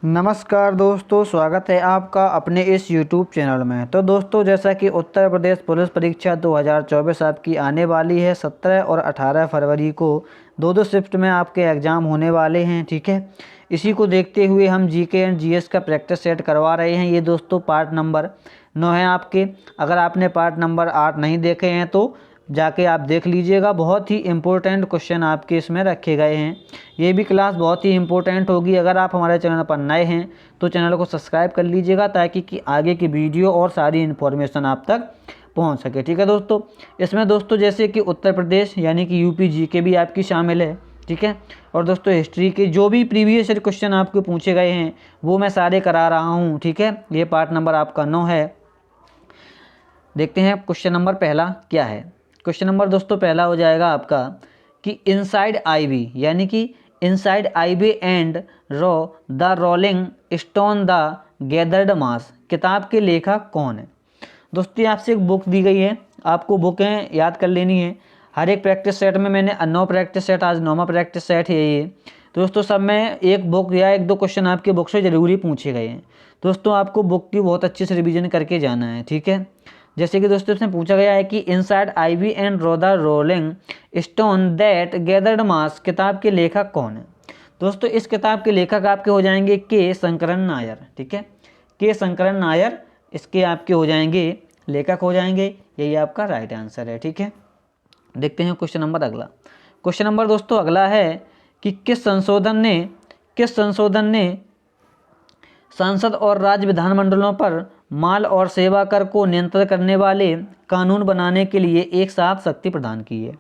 नमस्कार दोस्तों, स्वागत है आपका अपने इस YouTube चैनल में। तो दोस्तों, जैसा कि उत्तर प्रदेश पुलिस परीक्षा 2024 आपकी आने वाली है 17 और 18 फरवरी को दो शिफ्ट में आपके एग्ज़ाम होने वाले हैं। ठीक है, इसी को देखते हुए हम जीके एंड जीएस का प्रैक्टिस सेट करवा रहे हैं। ये दोस्तों पार्ट नंबर 9 है आपके। अगर आपने पार्ट नंबर 8 नहीं देखे हैं तो जाके आप देख लीजिएगा। बहुत ही इम्पोर्टेंट क्वेश्चन आपके इसमें रखे गए हैं। ये भी क्लास बहुत ही इम्पोर्टेंट होगी। अगर आप हमारे चैनल पर नए हैं तो चैनल को सब्सक्राइब कर लीजिएगा ताकि कि आगे की वीडियो और सारी इन्फॉर्मेशन आप तक पहुंच सके। ठीक है दोस्तों, इसमें दोस्तों जैसे कि उत्तर प्रदेश यानी कि यूपी जीके भी आपकी शामिल है। ठीक है, और दोस्तों हिस्ट्री के जो भी प्रीवियस ईयर क्वेश्चन आपको पूछे गए हैं वो मैं सारे करा रहा हूँ। ठीक है, ये पार्ट नंबर आपका 9 है। देखते हैं क्वेश्चन नंबर पहला क्या है। क्वेश्चन नंबर दोस्तों पहला हो जाएगा आपका कि इनसाइड आईवी यानी कि inside Ivy and row the rolling stone the gathered moss किताब के लेखक कौन है। दोस्तों आपसे एक बुक दी गई है, आपको बुकें याद कर लेनी है। हर एक प्रैक्टिस सेट में मैंने 9 प्रैक्टिस सेट, आज 9वां प्रैक्टिस सेट है ये। दोस्तों सब में एक बुक या एक दो क्वेश्चन आपके बुक से ज़रूरी पूछे गए हैं। दोस्तों आपको बुक की बहुत अच्छे से रिवीजन करके जाना है। ठीक है, जैसे कि दोस्तों इसमें पूछा गया है कि inside Ivy and row the rolling stone that gathered moss किताब के लेखक कौन है। दोस्तों इस किताब के लेखक आपके हो जाएंगे के शंकरन नायर। ठीक है, के शंकरन नायर इसके आपके हो जाएंगे लेखक हो जाएंगे। यही आपका राइट आंसर है। ठीक है, देखते हैं क्वेश्चन नंबर अगला। क्वेश्चन नंबर दोस्तों अगला है कि किस संशोधन ने संसद और राज्य विधानमंडलों पर माल और सेवा कर को नियंत्रित करने वाले कानून बनाने के लिए एक साथ शक्ति प्रदान की है।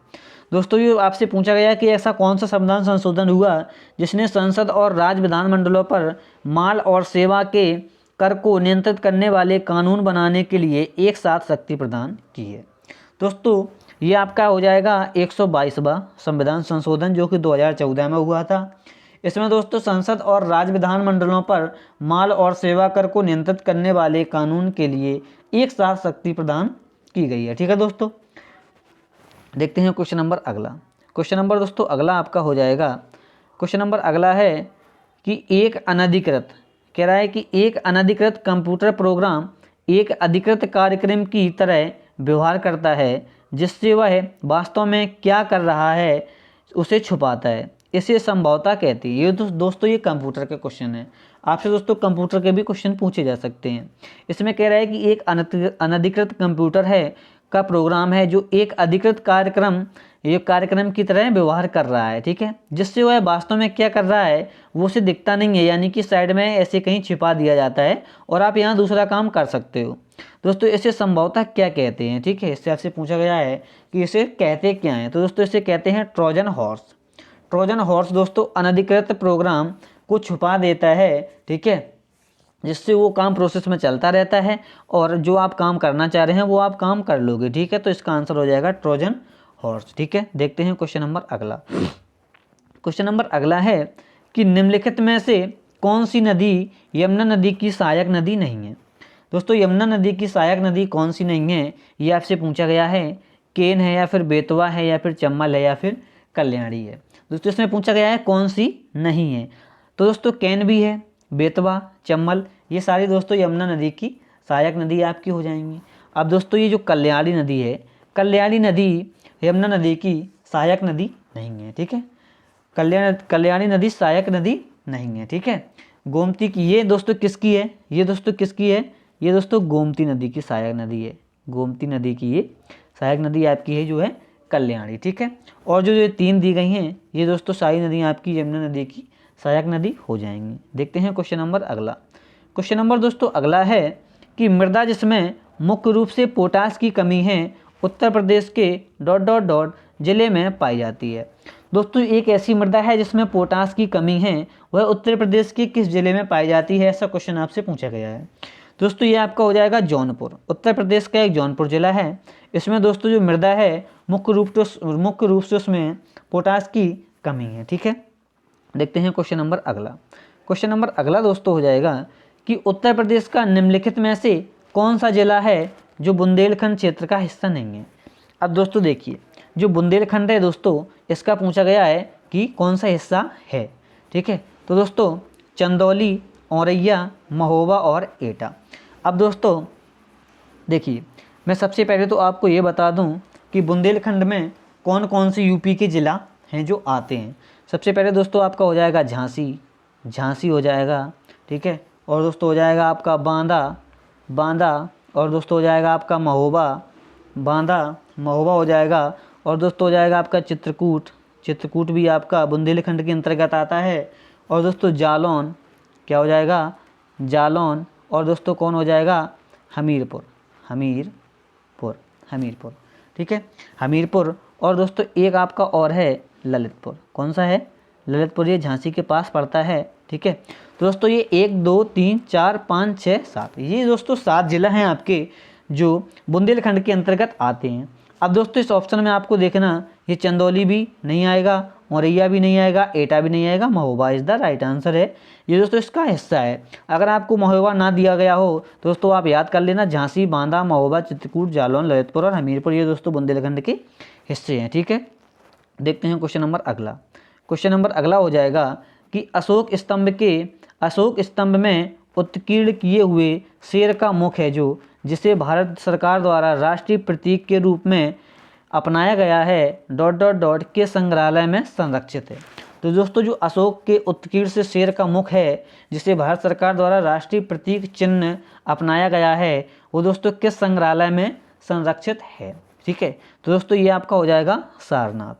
दोस्तों ये आपसे पूछा गया कि ऐसा कौन सा संविधान संशोधन हुआ जिसने संसद और राज्य विधानमंडलों पर माल और सेवा के कर को नियंत्रित करने वाले कानून बनाने के लिए एक साथ शक्ति प्रदान की है। दोस्तों ये आपका हो जाएगा 122वां संविधान संशोधन जो कि 2014 में हुआ था। इसमें दोस्तों संसद और राज्य विधानमंडलों पर माल और सेवा कर को नियंत्रित करने वाले कानून के लिए एक साथ शक्ति प्रदान की गई है। ठीक है दोस्तों, देखते हैं क्वेश्चन नंबर अगला। क्वेश्चन नंबर दोस्तों अगला आपका हो जाएगा, क्वेश्चन नंबर अगला है कि एक अनधिकृत कह रहा है कि एक अनधिकृत कंप्यूटर प्रोग्राम एक अधिकृत कार्यक्रम की तरह व्यवहार करता है जिससे वह वास्तव में क्या कर रहा है उसे छुपाता है। इसे संभवता कहती है। ये दोस्तों ये कंप्यूटर के क्वेश्चन है। आपसे दोस्तों कंप्यूटर के भी क्वेश्चन पूछे जा सकते हैं। इसमें कह रहा है कि एक अनधिकृत कंप्यूटर है का प्रोग्राम है जो एक अधिकृत कार्यक्रम की तरह व्यवहार कर रहा है। ठीक है, जिससे वह वास्तव में क्या कर रहा है वो उसे दिखता नहीं है, यानी कि साइड में ऐसे कहीं छिपा दिया जाता है और आप यहाँ दूसरा काम कर सकते हो। दोस्तों इसे संभवतः क्या कहते हैं। ठीक है, इससे आपसे पूछा गया है कि इसे कहते क्या हैं। तो दोस्तों इसे कहते हैं ट्रोजन हॉर्स। ट्रोजन हॉर्स दोस्तों अनधिकृत प्रोग्राम को छुपा देता है। ठीक है, जिससे वो काम प्रोसेस में चलता रहता है और जो आप काम करना चाह रहे हैं वो आप काम कर लोगे। ठीक है, तो इसका आंसर हो जाएगा ट्रोजन हॉर्स। ठीक है, देखते हैं क्वेश्चन नंबर अगला। क्वेश्चन नंबर अगला है कि निम्नलिखित में से कौन सी नदी यमुना नदी की सहायक नदी नहीं है। दोस्तों यमुना नदी की सहायक नदी कौन सी नहीं है ये आपसे पूछा गया है। केन है या फिर बेतवा है या फिर चंबल है या फिर कल्याणी है। दोस्तों इसमें पूछा गया है कौन सी नहीं है। तो दोस्तों कैन भी है, बेतवा, चंबल, ये सारी दोस्तों यमुना नदी की सहायक नदी आपकी हो जाएंगी। अब दोस्तों ये जो कल्याणी नदी है, कल्याणी नदी यमुना नदी की सहायक नदी नहीं है। ठीक है, कल्याणी नदी सहायक नदी नहीं है। ठीक है, गोमती की ये दोस्तों किसकी है, ये दोस्तों किसकी है, ये दोस्तों गोमती नदी की सहायक नदी है। गोमती नदी की ये सहायक नदी आपकी है जो है कल्याणी। ठीक है, और जो 3 दी गई हैं ये दोस्तों सारी नदियाँ आपकी यमुना नदी की सहायक नदी हो जाएंगी। देखते हैं क्वेश्चन नंबर अगला। क्वेश्चन नंबर दोस्तों अगला है कि मृदा जिसमें मुख्य रूप से पोटास की कमी है उत्तर प्रदेश के ... जिले में पाई जाती है। दोस्तों एक ऐसी मृदा है जिसमें पोटास की कमी है, वह उत्तर प्रदेश के किस जिले में पाई जाती है, ऐसा क्वेश्चन आपसे पूछा गया है। दोस्तों ये आपका हो जाएगा जौनपुर। उत्तर प्रदेश का एक जौनपुर जिला है। इसमें दोस्तों जो मृदा है मुख्य रूप से उसमें पोटास की कमी है। ठीक है, देखते हैं क्वेश्चन नंबर अगला। क्वेश्चन नंबर अगला दोस्तों हो जाएगा कि उत्तर प्रदेश का निम्नलिखित में से कौन सा जिला है जो बुंदेलखंड क्षेत्र का हिस्सा नहीं है। अब दोस्तों देखिए जो बुंदेलखंड है दोस्तों इसका पूछा गया है कि कौन सा हिस्सा है। ठीक है, तो दोस्तों चंदौली, औरैया, महोबा और एटा। अब दोस्तों देखिए, मैं सबसे पहले तो आपको ये बता दूं कि बुंदेलखंड में कौन कौन से यूपी के ज़िला हैं जो आते हैं। सबसे पहले दोस्तों आपका हो जाएगा झांसी, झांसी हो जाएगा, ठीक है। और दोस्तों हो जाएगा आपका बांदा, बांदा। और दोस्तों हो जाएगा आपका महोबा, बांदा, महोबा हो जाएगा। और दोस्तों हो जाएगा आपका चित्रकूट, चित्रकूट भी आपका बुंदेलखंड के अंतर्गत आता है। और दोस्तों जालौन, क्या हो जाएगा, जालौन। और दोस्तों कौन हो जाएगा, हमीरपुर, हमीरपुर, हमीरपुर, ठीक है, हमीरपुर। और दोस्तों एक आपका और है ललितपुर। कौन सा है, ललितपुर, ये झांसी के पास पड़ता है, ठीक है। तो दोस्तों ये 1 2 3 4 5 6 7, ये दोस्तों 7 जिला हैं आपके जो बुंदेलखंड के अंतर्गत आते हैं। अब दोस्तों इस ऑप्शन में आपको देखना, ये चंदौली भी नहीं आएगा, औरैया भी नहीं आएगा, एटा भी नहीं आएगा, Mahoba is the right answer है। ये दोस्तों इसका हिस्सा है। अगर आपको महोबा ना दिया गया हो तो दोस्तों आप याद कर लेना, झांसी, बांदा, महोबा, चित्रकूट, जालौन, ललितपुर और हमीरपुर, ये दोस्तों बुंदेलखंड के हिस्से हैं, ठीक है। देखते हैं क्वेश्चन नंबर अगला। क्वेश्चन नंबर अगला हो जाएगा कि अशोक स्तंभ में उत्कीर्ण किए हुए शेर का मुख है जो, जिसे भारत सरकार द्वारा राष्ट्रीय प्रतीक के रूप में अपनाया गया है, डॉट डॉट डॉट के संग्रहालय में संरक्षित है। तो दोस्तों जो अशोक के उत्कीर्ण से शेर का मुख है, जिसे भारत सरकार द्वारा राष्ट्रीय प्रतीक चिन्ह अपनाया गया है, वो दोस्तों किस संग्रहालय में संरक्षित है, ठीक है। तो दोस्तों ये आपका हो जाएगा सारनाथ,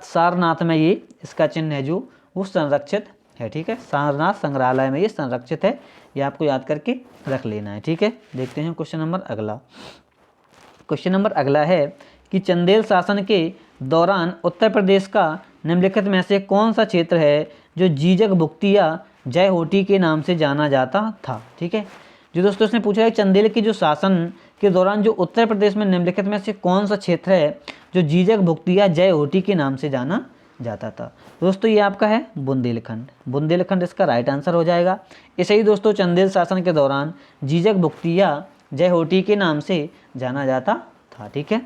सारनाथ में ये इसका चिन्ह है जो वो संरक्षित है, ठीक है। सारनाथ संग्रहालय में ये संरक्षित है, ये आपको याद करके रख लेना है, ठीक है। देखते हैं क्वेश्चन नंबर अगला। क्वेश्चन नंबर अगला है कि चंदेल शासन के दौरान उत्तर प्रदेश का निम्नलिखित में से कौन सा क्षेत्र है जो जीजक भुक्ती या जय होटी के नाम से जाना जाता था, ठीक है। जो दोस्तों इसने पूछा है चंदेल के जो शासन के दौरान जो उत्तर प्रदेश में निम्नलिखित में से कौन सा क्षेत्र है जो जीजक भुक्ती या जय होटी के नाम से जाना जाता था। दोस्तों ये आपका है बुंदेलखंड, बुंदेलखंड इसका राइट आंसर हो जाएगा। इसे ही दोस्तों चंदेल शासन के दौरान जीजक भुक्ती या जय होटी के नाम से जाना जाता था, ठीक है।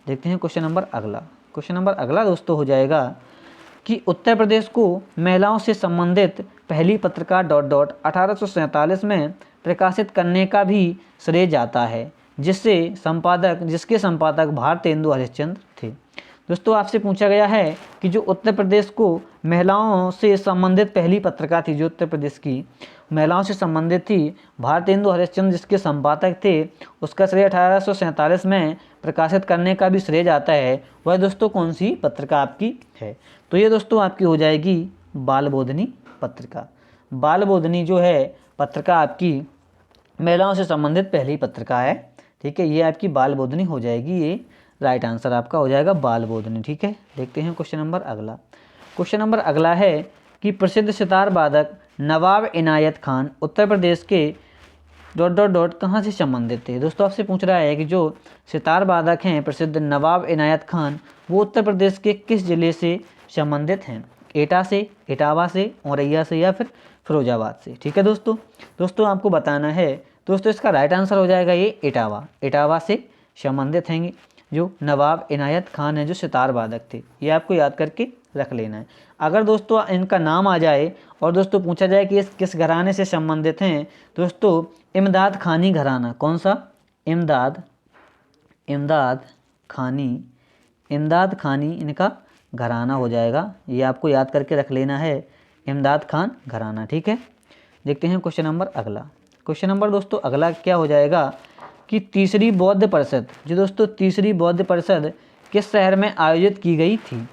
देखते हैं क्वेश्चन नंबर अगला। क्वेश्चन नंबर अगला दोस्तों हो जाएगा कि उत्तर प्रदेश को महिलाओं से संबंधित पहली पत्रिका डॉट डॉट 1847 में प्रकाशित करने का भी श्रेय जाता है, जिसके संपादक भारतेंदु हरिश्चंद्र थे। दोस्तों आपसे पूछा गया है कि जो उत्तर प्रदेश को महिलाओं से संबंधित पहली पत्रिका थी, जो उत्तर प्रदेश की महिलाओं से संबंधित थी, भारतेंदु हरिश्चंद्र जिसके संपादक थे, उसका श्रेय 1847 में प्रकाशित करने का भी श्रेय जाता है। वह दोस्तों कौन सी पत्रिका आपकी है, तो ये दोस्तों आपकी हो जाएगी बालबोधिनी पत्रिका। बालबोधिनी जो है पत्रिका आपकी महिलाओं से संबंधित पहली पत्रिका है, ठीक है। ये आपकी बालबोधिनी हो जाएगी, ये राइट आंसर आपका हो जाएगा बालबोधिनी, ठीक है। देखते हैं क्वेश्चन नंबर अगला। क्वेश्चन नंबर अगला है कि प्रसिद्ध सितार वादक नवाब इनायत खान उत्तर प्रदेश के डॉट डॉट डॉट कहाँ से संबंधित थे। दोस्तों आपसे पूछ रहा है कि जो सितार वादक हैं प्रसिद्ध नवाब इनायत खान, वो उत्तर प्रदेश के किस जिले से संबंधित हैं, एटा से, इटावा से, औरैया से या फिर फिरोजाबाद से, ठीक है। दोस्तों आपको बताना है, दोस्तों इसका राइट आंसर हो जाएगा ये इटावा, इटावा से संबंधित हैं जो नवाब इनायत खान है जो सितार वादक थे। ये आपको याद करके रख लेना है। अगर दोस्तों इनका नाम आ जाए और दोस्तों पूछा जाए कि ये किस घराने से संबंधित हैं, दोस्तों इमदाद खानी घराना, कौन सा, इमदाद खानी इनका घराना हो जाएगा। ये आपको याद करके रख लेना है, इमदाद खान घराना, ठीक है। देखते हैं क्वेश्चन नंबर अगला। क्वेश्चन नंबर दोस्तों अगला क्या हो जाएगा कि तीसरी बौद्ध परिषद, जो दोस्तों तीसरी बौद्ध परिषद किस शहर में आयोजित की गई थी।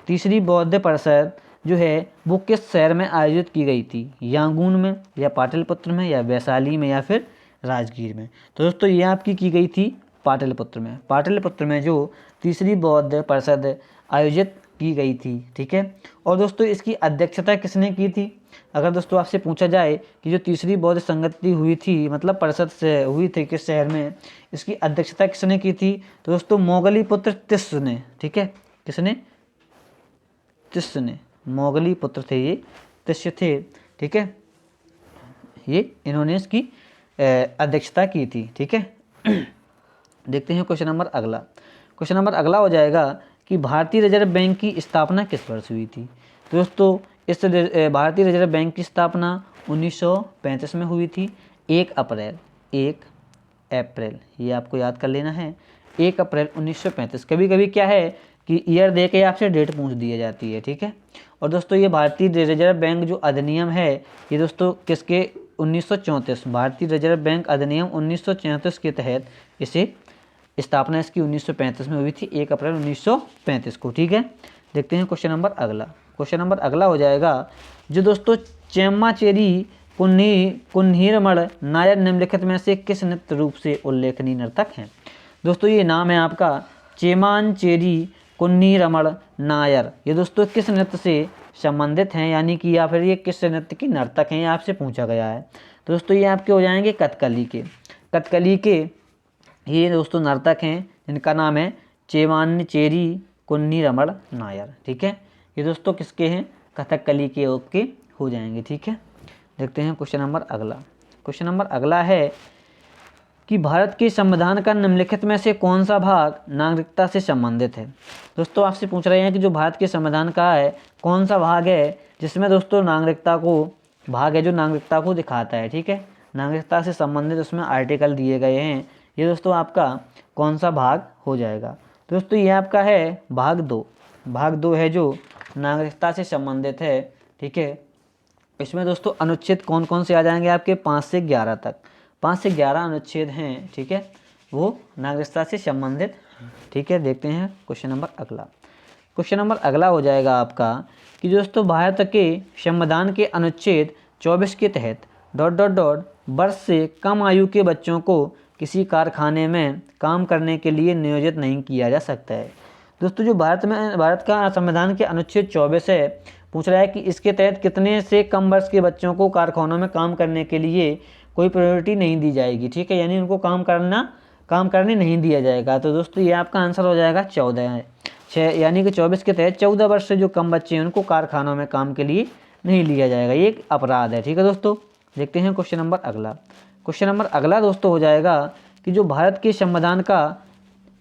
तीसरी बौद्ध परिषद जो है वो किस शहर में आयोजित की गई थी, यांगून में या पाटलिपुत्र में या वैशाली में या फिर राजगीर में। तो दोस्तों ये आपकी की गई थी पाटलिपुत्र में, पाटलिपुत्र में जो तीसरी बौद्ध परिषद आयोजित की गई थी, ठीक है। और दोस्तों इसकी अध्यक्षता किसने की थी। अगर दोस्तों आपसे पूछा जाए कि जो तीसरी बौद्ध संगति हुई थी, मतलब परिषद से हुई थी किस शहर में, इसकी अध्यक्षता किसने की थी, तो दोस्तों मोगलीपुत्र तिस्स ने, ठीक है। किसने, तिस्स ने, मोगलीपुत्र थे ये, तिस्स थे, ठीक है। ये इन्होंने इसकी अध्यक्षता की थी, ठीक है। देखते हैं क्वेश्चन नंबर अगला। क्वेश्चन नंबर अगला हो जाएगा कि भारतीय रिजर्व बैंक की स्थापना किस वर्ष हुई थी। दोस्तों भारतीय रिजर्व बैंक की स्थापना 1935 में हुई थी। 1 अप्रैल, ये आपको याद कर लेना है, 1 अप्रैल 1935। कभी कभी क्या है कि ईयर दे के आपसे डेट पूछ दी जाती है, ठीक है। और दोस्तों ये भारतीय रिजर्व बैंक जो अधिनियम है ये दोस्तों किसके 1934 भारतीय रिजर्व बैंक अधिनियम 1934 के तहत इसे स्थापना इसकी 1935 में हुई थी, 1 अप्रैल 1935 को, ठीक है। देखते हैं क्वेश्चन नंबर अगला। क्वेश्चन नंबर अगला हो जाएगा जो दोस्तों चेम्माचेरी कुन्हीरमण नायर निम्नलिखित में से किस नृत्य रूप से उल्लेखनीय नर्तक हैं। दोस्तों ये नाम है आपका चेम्माचेरी कुन्हीरमण नायर। ये दोस्तों किस नृत्य से संबंधित हैं, यानी कि या फिर ये किस नृत्य की नर्तक हैं, ये आपसे पूछा गया है। तो दोस्तों ये आपके हो जाएंगे कथकली के ये दोस्तों नर्तक हैं जिनका नाम है चेम्माचेरी कुन्हीरमण नायर, ठीक है। ये दोस्तों किसके हैं, कथकली के ओके हो जाएंगे, ठीक है। देखते हैं क्वेश्चन नंबर अगला। क्वेश्चन नंबर अगला है कि भारत के संविधान का निम्नलिखित में से कौन सा भाग नागरिकता से संबंधित है। दोस्तों आपसे पूछ रहे हैं कि जो भारत के संविधान का है कौन सा भाग है जिसमें दोस्तों नागरिकता को भाग है जो नागरिकता को दिखाता है, ठीक है। नागरिकता से संबंधित उसमें आर्टिकल दिए गए हैं, ये दोस्तों आपका कौन सा भाग हो जाएगा। दोस्तों ये आपका है भाग 2 है जो नागरिकता से संबंधित है, ठीक है। इसमें दोस्तों अनुच्छेद कौन कौन से आ जाएंगे आपके 5 से 11 तक, 5 से 11 अनुच्छेद हैं, ठीक है, वो नागरिकता से संबंधित, ठीक है। देखते हैं क्वेश्चन नंबर अगला। क्वेश्चन नंबर अगला हो जाएगा आपका कि दोस्तों भारत के संविधान के अनुच्छेद 24 के तहत ... वर्ष से कम आयु के बच्चों को किसी कारखाने में काम करने के लिए नियोजित नहीं किया जा सकता है। दोस्तों जो भारत का संविधान के अनुच्छेद 24 है पूछ रहा है कि इसके तहत कितने से कम वर्ष के बच्चों को कारखानों में काम करने के लिए कोई प्रायोरिटी नहीं दी जाएगी, ठीक है, यानी उनको काम करने नहीं दिया जाएगा। तो दोस्तों ये आपका आंसर हो जाएगा 14 है, 6 यानी कि 24 के तहत 14 वर्ष से जो कम बच्चे हैं उनको कारखानों में काम के लिए नहीं लिया जाएगा, ये एक अपराध है, ठीक है दोस्तों। देखते हैं क्वेश्चन नंबर अगला। क्वेश्चन नंबर अगला दोस्तों हो जाएगा कि जो भारत के संविधान का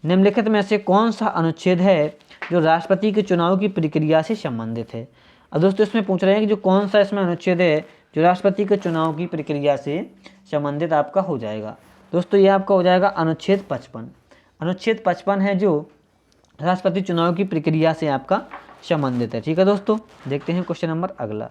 निम्नलिखित में से कौन सा अनुच्छेद है जो राष्ट्रपति के चुनाव की प्रक्रिया से संबंधित है। अब दोस्तों इसमें पूछ रहे हैं कि जो कौन सा इसमें अनुच्छेद है जो राष्ट्रपति के चुनाव की प्रक्रिया से संबंधित आपका हो जाएगा। दोस्तों ये आपका हो जाएगा अनुच्छेद 55। अनुच्छेद 55 है जो राष्ट्रपति चुनाव की प्रक्रिया से आपका संबंधित है, ठीक है दोस्तों। देखते हैं क्वेश्चन नंबर अगला।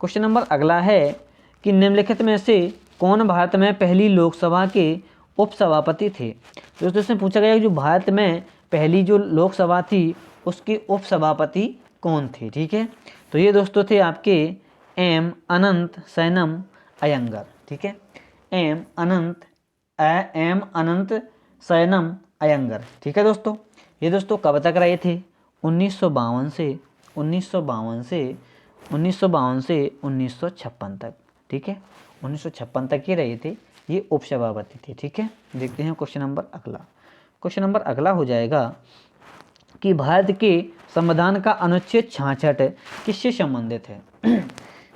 क्वेश्चन नंबर अगला है कि निम्नलिखित में से कौन भारत में पहली लोकसभा के उपसभापति थे। दोस्तों इसमें पूछा गया कि जो भारत में पहली जो लोकसभा थी उसके उपसभापति कौन थे, ठीक है। तो ये दोस्तों थे आपके एम अनंत सैनम अयंगर, ठीक है, एम अनंत सैनम अयंगर, ठीक है दोस्तों। ये दोस्तों कब तक रहे थे 1952 से 1956 तक, ठीक है, 1956 तक ये रहे थे, ये उपसभापति थे, ठीक है। देखते हैं क्वेश्चन नंबर अगला। क्वेश्चन नंबर अगला हो जाएगा कि भारत के संविधान का अनुच्छेद 66 किससे संबंधित है।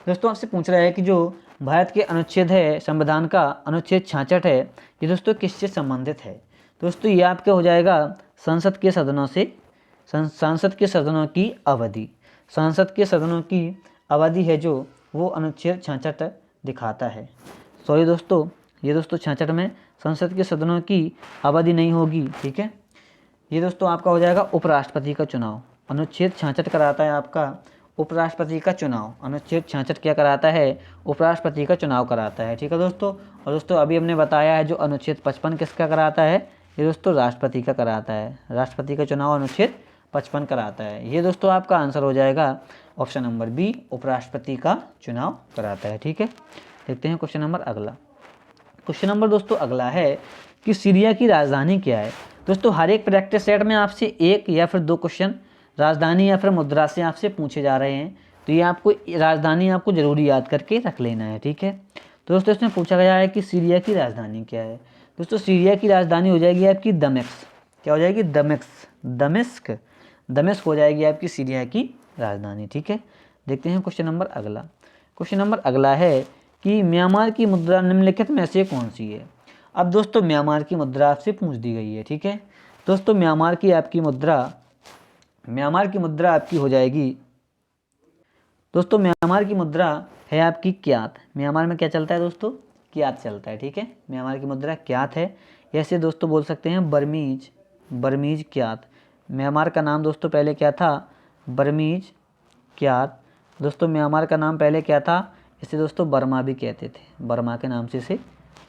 दोस्तों आपसे पूछ रहा है कि जो भारत के अनुच्छेद है संविधान का अनुच्छेद 66 है ये दोस्तों किससे संबंधित है। दोस्तों ये आपके हो जाएगा संसद के सदनों की अवधि है जो वो अनुच्छेद 66 दिखाता है। सॉरी दोस्तों, ये दोस्तों 66 में संसद के सदनों की अवधि नहीं होगी, ठीक है। ये दोस्तों आपका हो जाएगा उपराष्ट्रपति का चुनाव। अनुच्छेद 66 कराता है आपका उपराष्ट्रपति का चुनाव। अनुच्छेद 66 क्या कराता है, उपराष्ट्रपति का चुनाव कराता है, ठीक है दोस्तों। और दोस्तों अभी हमने बताया है जो अनुच्छेद 55 किसका कराता है, ये दोस्तों राष्ट्रपति का कराता है। राष्ट्रपति का चुनाव अनुच्छेद 55 कराता है। ये दोस्तों आपका आंसर हो जाएगा ऑप्शन नंबर बी, उपराष्ट्रपति का चुनाव कराता है, ठीक है। देखते हैं क्वेश्चन नंबर अगला। क्वेश्चन नंबर दोस्तों अगला है कि सीरिया की राजधानी क्या है। दोस्तों हर एक प्रैक्टिस सेट में आपसे एक या फिर दो क्वेश्चन राजधानी या फिर मुद्रा से आपसे पूछे जा रहे हैं, तो ये आपको राजधानी आपको जरूरी याद करके रख लेना है, ठीक है। तो दोस्तों इसमें पूछा गया है कि सीरिया की राजधानी क्या है। दोस्तों सीरिया की राजधानी हो जाएगी आपकी दमिश्क। क्या हो जाएगी, दमिश्क हो जाएगी आपकी सीरिया की राजधानी, ठीक है। देखते हैं क्वेश्चन नंबर अगला। क्वेश्चन नंबर अगला है कि म्यांमार की मुद्रा निम्नलिखित में से कौन सी है। अब दोस्तों म्यांमार की मुद्रा आपसे पूछ दी गई है, ठीक है। दोस्तों म्यांमार की मुद्रा आपकी हो जाएगी दोस्तों म्यांमार की मुद्रा है आपकी क्यात। म्यांमार में क्या चलता है दोस्तों? क्यात चलता है, ठीक है। म्यांमार की मुद्रा क्यात है। ऐसे दोस्तों बोल सकते हैं बर्मीज, बर्मीज क्यात। म्यांमार का नाम दोस्तों पहले क्या था? बर्मीज क्यात। दोस्तों म्यांमार का नाम पहले क्या था? इसे दोस्तों बर्मा भी कहते थे, बर्मा के नाम से इसे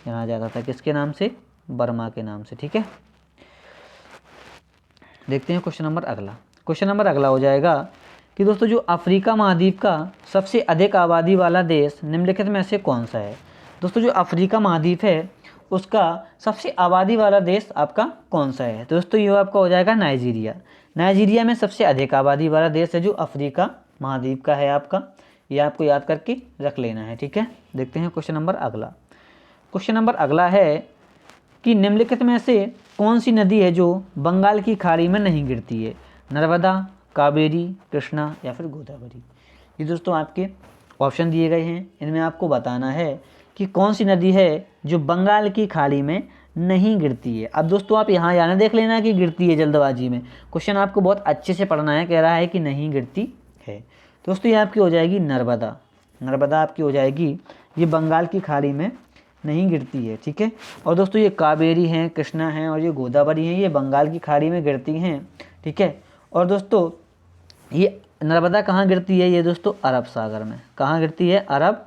जाना जाता था। किसके नाम से? बर्मा के नाम से, ठीक है। देखते हैं क्वेश्चन नंबर अगला। क्वेश्चन नंबर अगला हो जाएगा कि दोस्तों जो अफ्रीका महाद्वीप का सबसे अधिक आबादी वाला देश निम्नलिखित में से कौन सा है? दोस्तों जो अफ्रीका महाद्वीप है उसका सबसे आबादी वाला देश आपका कौन सा है? तो दोस्तों ये आपका हो जाएगा नाइजीरिया। नाइजीरिया में सबसे अधिक आबादी वाला देश है जो अफ्रीका महाद्वीप का है आपका। ये आपको याद करके रख लेना है, ठीक है। देखते हैं क्वेश्चन नंबर अगला। क्वेश्चन नंबर अगला है कि निम्नलिखित में से कौन सी नदी है जो बंगाल की खाड़ी में नहीं गिरती है? नर्मदा, कावेरी, कृष्णा या फिर गोदावरी। ये दोस्तों आपके ऑप्शन दिए गए हैं, इनमें आपको बताना है कि कौन सी नदी है जो बंगाल की खाड़ी में नहीं गिरती है। अब दोस्तों आप यहाँ यानी देख लेना कि गिरती है, जल्दबाजी में क्वेश्चन आपको बहुत अच्छे से पढ़ना है। कह रहा है कि नहीं गिरती है। दोस्तों ये आपकी हो जाएगी नर्मदा। नर्मदा आपकी हो जाएगी, ये बंगाल की खाड़ी में नहीं गिरती है, ठीक है। और दोस्तों ये कावेरी हैं, कृष्णा हैं और ये गोदावरी हैं, ये बंगाल की खाड़ी में गिरती हैं, ठीक है। और दोस्तों ये नर्मदा कहाँ गिरती है? ये दोस्तों अरब सागर में। कहाँ गिरती है? अरब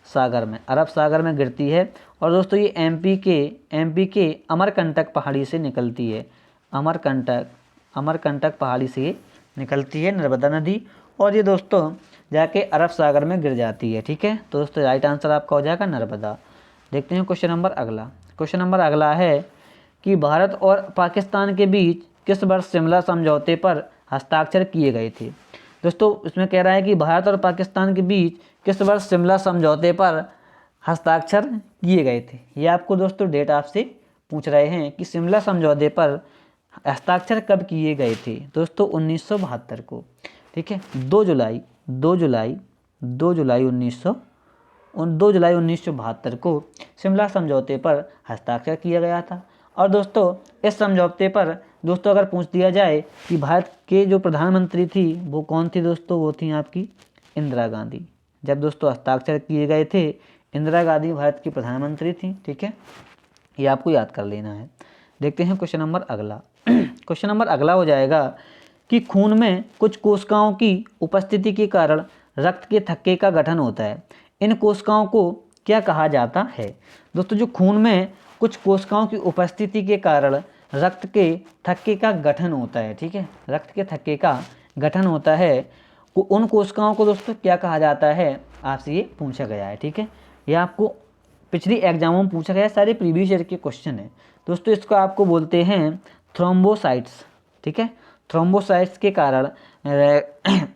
सागर में, अरब सागर में गिरती है। और दोस्तों ये एमपी के अमरकंटक पहाड़ी से निकलती है। अमरकंटक पहाड़ी से निकलती है नर्मदा नदी, और ये दोस्तों जाके अरब सागर में गिर जाती है, ठीक है। तो दोस्तों राइट आंसर आपका हो जाएगा नर्मदा। देखते हैं क्वेश्चन नंबर अगला। क्वेश्चन नंबर अगला है कि भारत और पाकिस्तान के बीच किस वर्ष शिमला समझौते पर हस्ताक्षर किए गए थे? दोस्तों इसमें कह रहा है कि भारत और पाकिस्तान के बीच किस वर्ष शिमला समझौते पर हस्ताक्षर किए गए थे। ये आपको दोस्तों डेट आपसे पूछ रहे हैं कि शिमला समझौते पर हस्ताक्षर कब किए गए थे? दोस्तों 1972 को, ठीक है। 2 जुलाई 1972 को शिमला समझौते पर हस्ताक्षर किया गया था। और दोस्तों इस समझौते पर दोस्तों अगर पूछ दिया जाए कि भारत के जो प्रधानमंत्री थी वो कौन थी दोस्तों? वो थी आपकी इंदिरा गांधी। जब दोस्तों हस्ताक्षर किए गए थे, इंदिरा गांधी भारत की प्रधानमंत्री थी, ठीक है। ये आपको याद कर लेना है। देखते हैं क्वेश्चन नंबर अगला। क्वेश्चन नंबर अगला हो जाएगा कि खून में कुछ कोशिकाओं की उपस्थिति के कारण रक्त के थक्के का गठन होता है। इन कोशिकाओं को क्या कहा जाता है? दोस्तों जो खून में कुछ कोशिकाओं की उपस्थिति के कारण रक्त के थक्के का गठन होता है, ठीक है। रक्त के थक्के का गठन होता है, उन कोशिकाओं को दोस्तों क्या कहा जाता है? आपसे ये पूछा गया है, ठीक है। ये आपको पिछली एग्जामों में पूछा गया है, सारे प्रीवियस ईयर के क्वेश्चन है दोस्तों। इसको आपको बोलते हैं थ्रोम्बोसाइट्स, ठीक है। थ्रोम्बोसाइट्स के कारण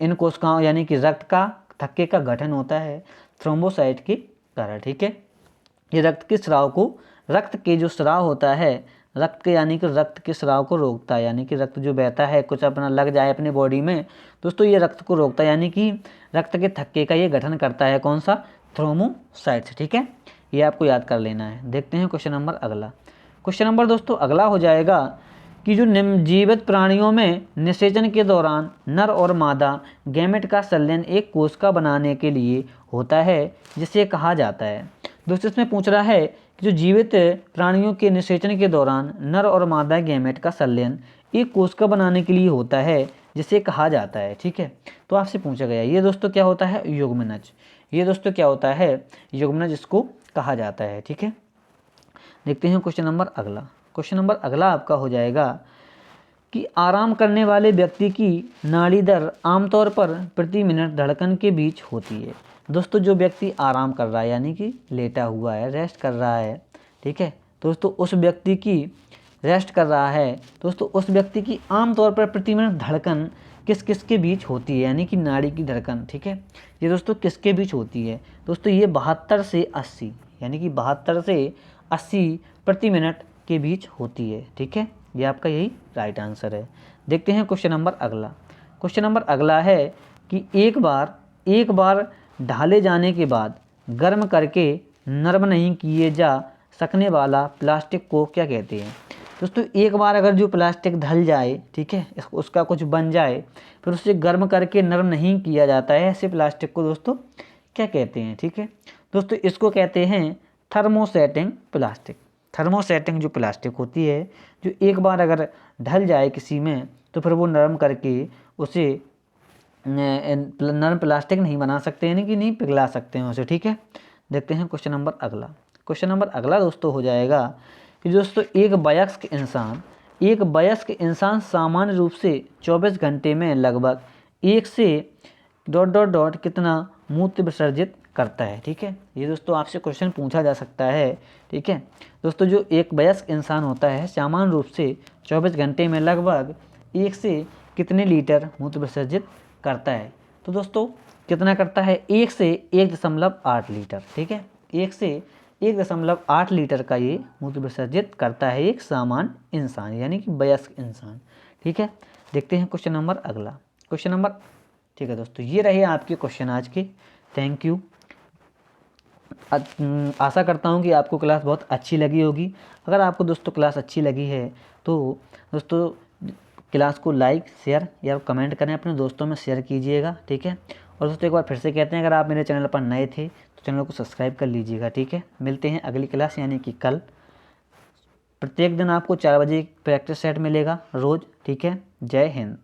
इन कोशिकाओं यानी कि रक्त का थक्के का गठन होता है थ्रोम्बोसाइट के कारण, ठीक है। ये रक्त के जो स्राव होता है, रक्त के यानी कि रक्त के स्राव को रोकता है, यानी कि रक्त जो बहता है कुछ अपना लग जाए अपने बॉडी में दोस्तों, ये रक्त को रोकता है, यानी कि रक्त के थक्के का ये गठन करता है। कौन सा? थ्रोम्बोसाइट्स, ठीक है। ये आपको याद कर लेना है। देखते हैं क्वेश्चन नंबर अगला। क्वेश्चन नंबर दोस्तों अगला हो जाएगा कि जो जीवित प्राणियों में निषेचन के दौरान नर और मादा गैमेट का संलयन एक कोशिका बनाने के लिए होता है, जिसे कहा जाता है। दोस्तों इसमें पूछ रहा है कि जो जीवित प्राणियों के निषेचन के दौरान नर और मादा गैमेट का संलयन एक कोशिका बनाने के लिए होता है, जिसे कहा जाता है, ठीक है। तो आपसे पूछा गया ये दोस्तों क्या होता है? युग्मनज। ये दोस्तों क्या होता है? युग्मनज इसको कहा जाता है, ठीक है। देखते हैं क्वेश्चन नंबर अगला। क्वेश्चन नंबर अगला आपका हो जाएगा कि आराम करने वाले व्यक्ति की नाड़ी दर आमतौर पर प्रति मिनट धड़कन के बीच होती है। दोस्तों जो व्यक्ति आराम कर रहा है यानी कि लेटा हुआ है, रेस्ट कर रहा है, ठीक है, दोस्तों उस व्यक्ति की रेस्ट कर रहा है दोस्तों, उस व्यक्ति की आमतौर पर प्रति मिनट धड़कन किस किस के बीच होती है, यानी कि नाड़ी की धड़कन, ठीक है। ये दोस्तों किसके बीच होती है? दोस्तों ये 72 से 80 यानी कि 72 से 80 प्रति मिनट के बीच होती है, ठीक है। ये आपका यही राइट आंसर है। देखते हैं क्वेश्चन नंबर अगला। क्वेश्चन नंबर अगला है कि एक बार ढाले जाने के बाद गर्म करके नरम नहीं किए जा सकने वाला प्लास्टिक को क्या कहते हैं? दोस्तों एक बार अगर जो प्लास्टिक ढल जाए, ठीक है, उसका कुछ बन जाए, फिर उसे गर्म करके नरम नहीं किया जाता है, ऐसे प्लास्टिक को दोस्तों क्या कहते हैं? ठीक है दोस्तों, इसको कहते हैं थर्मोसेटिंग प्लास्टिक। थर्मोसेटिंग जो प्लास्टिक होती है, जो एक बार अगर ढल जाए किसी में, तो फिर वो नरम करके उसे नरम प्लास्टिक नहीं बना सकते, यानी कि नहीं पिघला सकते हैं उसे। ठीक है, देखते हैं क्वेश्चन नंबर अगला। क्वेश्चन नंबर अगला दोस्तों हो जाएगा कि दोस्तों एक वयस्क इंसान सामान्य रूप से 24 घंटे में लगभग 1 से ... कितना मूत्र विसर्जित करता है। ठीक है, ये दोस्तों आपसे क्वेश्चन पूछा जा सकता है। ठीक है दोस्तों, जो एक वयस्क इंसान होता है सामान्य रूप से 24 घंटे में लगभग 1 से कितने लीटर मूत्र विसर्जित करता है? तो दोस्तों कितना करता है? 1 से 1.8 लीटर। ठीक है, 1 से 1.8 लीटर का ये मूत्र विसर्जित करता है एक सामान्य इंसान, यानी कि वयस्क इंसान। ठीक है, देखते हैं क्वेश्चन नंबर अगला। क्वेश्चन नंबर, ठीक है दोस्तों, ये रहे आपके क्वेश्चन आज के। Thank you. आशा करता हूँ कि आपको क्लास बहुत अच्छी लगी होगी। अगर आपको दोस्तों क्लास अच्छी लगी है तो दोस्तों क्लास को लाइक, शेयर या कमेंट करें, अपने दोस्तों में शेयर कीजिएगा। ठीक है, और दोस्तों एक बार फिर से कहते हैं, अगर आप मेरे चैनल पर नए थे तो चैनल को सब्सक्राइब कर लीजिएगा। ठीक है, मिलते हैं अगली क्लास यानी कि कल। प्रत्येक दिन आपको 4 बजे प्रैक्टिस सेट मिलेगा रोज़। ठीक है, जय हिंद।